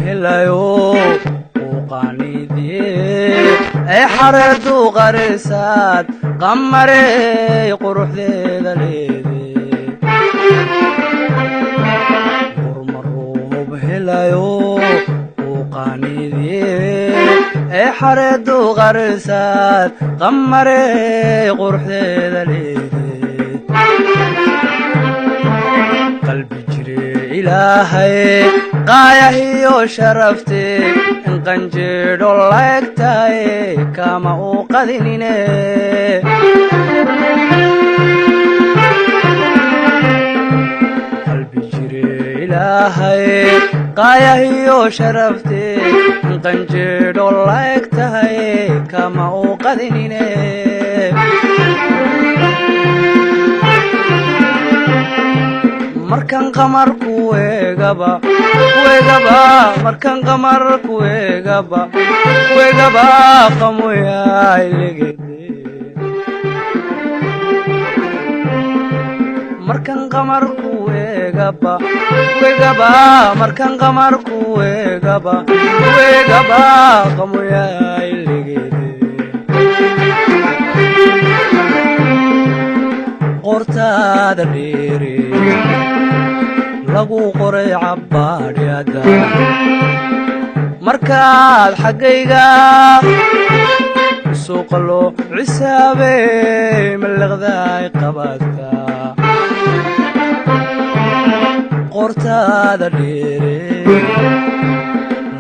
helayo وقانيدي حرد وغرسات قمري قروح ذي ذليدي ورمروه بهلايو وقانيدي حرد وغرسات قمري قروح ذي ذليدي قلبي جري إلهي قايا وشرفتي إن قنجر لكتاي كما أوقذنيني قلبي جري إلهي قايا وشرفتي إن قنجر لكتاي كما أوقذنيني markan qamarku weegaba markan qamarku weegaba qamoyaay legede markan qamarku weegaba markan qamarku weegaba qamoyaay legede qortaada dheere lagu qoray cabbaadhyada markaad xaggayga suuqa loo cisaabey mallaqdaay qabaadka qortaada dheere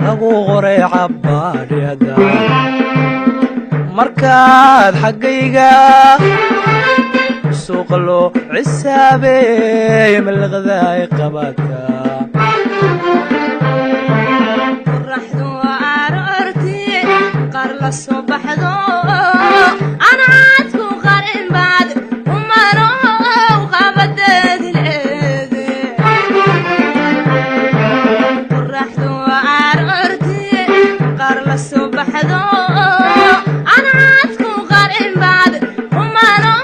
lagu qoray cabbaadhyada markaad xaggayga سوق له عسابي من الغذاء قباتها فرحتو وعررتي قرل الصبح ذو أنا عادكو قارن بعد ومارو وخابت الإيدي فرحتو وعررتي قرل الصبح ذو أنا عادكو قارن بعد ومارو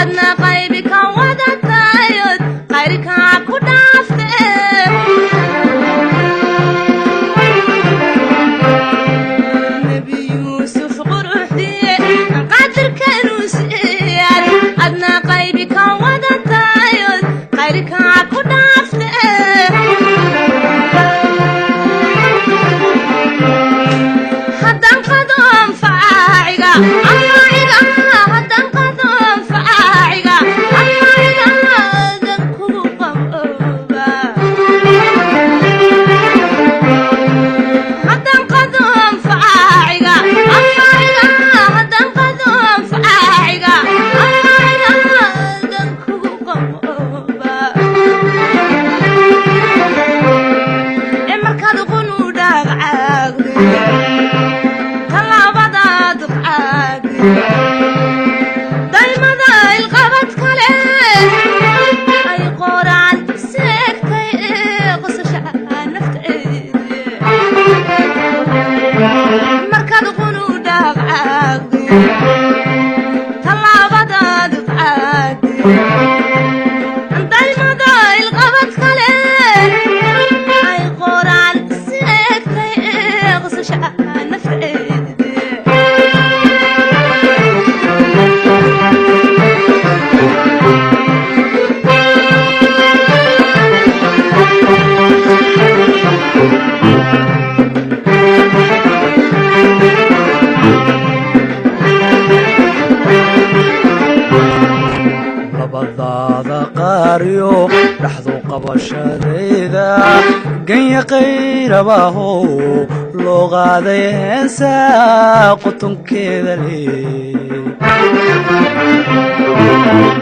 أدنى قيبك ودتايد غيرك عكو دافته نبي يوسف قرحدي قدر كانوا سيار أدنى قيبك ودتايد غيرك عكو دافته حتى انقذهم فاعقا لحظو قبشديدا قنيا قيرباهو لغادي هنسا قطن كذا لي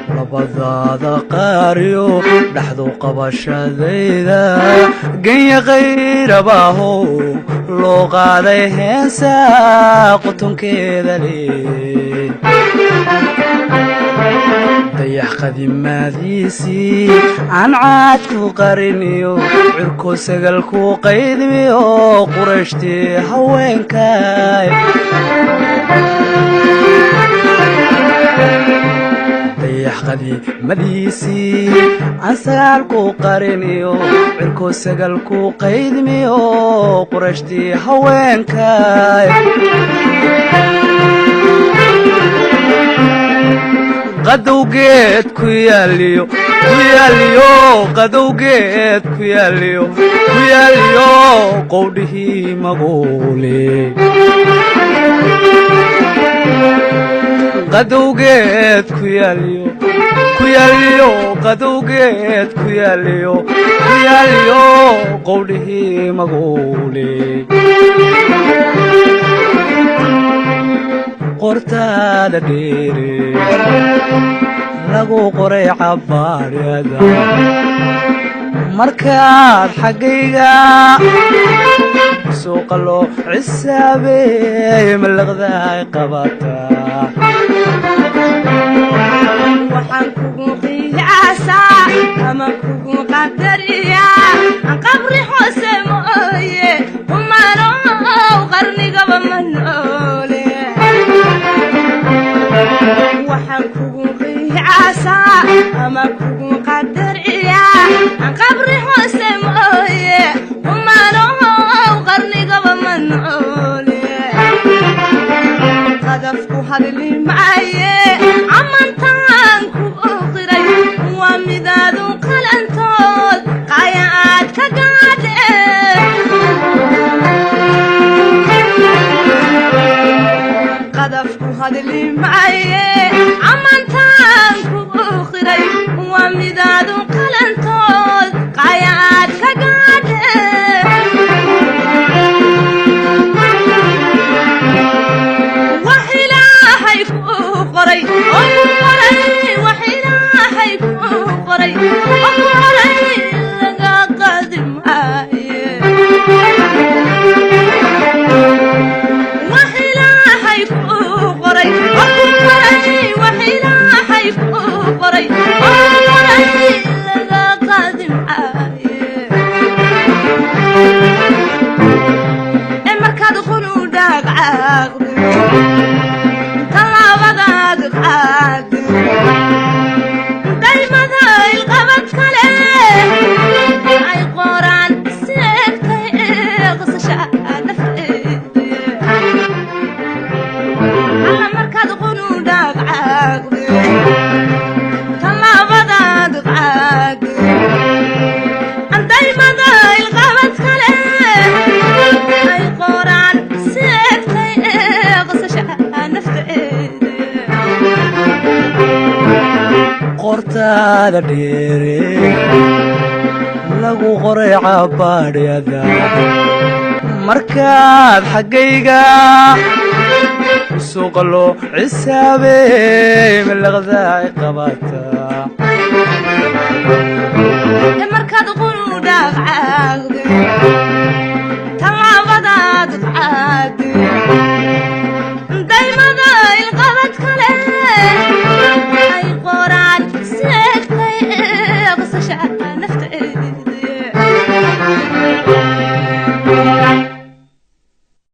لبضادا قاريو لحظو قبشديدا قنيا قيرباهو لغادي هنسا قطن كذا لي ضيح قديماديسي عن عادكو قرنيو عركو سقلكو قيدميو قرشتي هوينكاي dayax qadiimadiisii aan sagaalku qariniyo cirko sagalku qaydmiyo qurashtii haweenkay qadowgeed ku yaaliyo qadowgeed ku yaaliyo qowdhihii maguule qadowgeed ku yaaliyo qadowgeed ku yaaliyo qowdhihii maguule qortaada dheere lagu qoray cabbaadhada markaad xaggayga suuqa loo cisaabeey malaqdaay qabataa waxaan kugu qiyaasaa ama kugu qadariyaa aan qabri hoose mooye umanow qarnigaba ma noole waxaan kugu qiyaasaa ama kugu qadariyaa aan qabri hoose mooye umanow qarnigaba ma noole qadafku hadli maaye amantaan ku qiray waa midaadu qalantood qaya aad ka gaadheen qadafku hadli maaye amantaan ku qiray waa midaadu qalantood qaya aad ka gaadheen wax ilaahay ku qoray wax ilaahay ku qoray laga qaadi maaye wax ilaahay ku qoray wax ilaahay ku qoray laga qaadi maaye markaad qunu dhaqaaqdo talaabadaad qaado daymada ilqabad kale ay qoraan seegtay qasashaa nafteeda alla markaad qunu dhaqaaqdo talaabadaad qaado daymada ilqabad kale ay qoraan seegtay qasashaa nafteeda qortaada dheere lagu qoray cabbaadhyada markaad xaggayga suuqa loo cisaabeey malaqdaay qabataa markaad qunu dhaqaaqdo talaabadaad qaado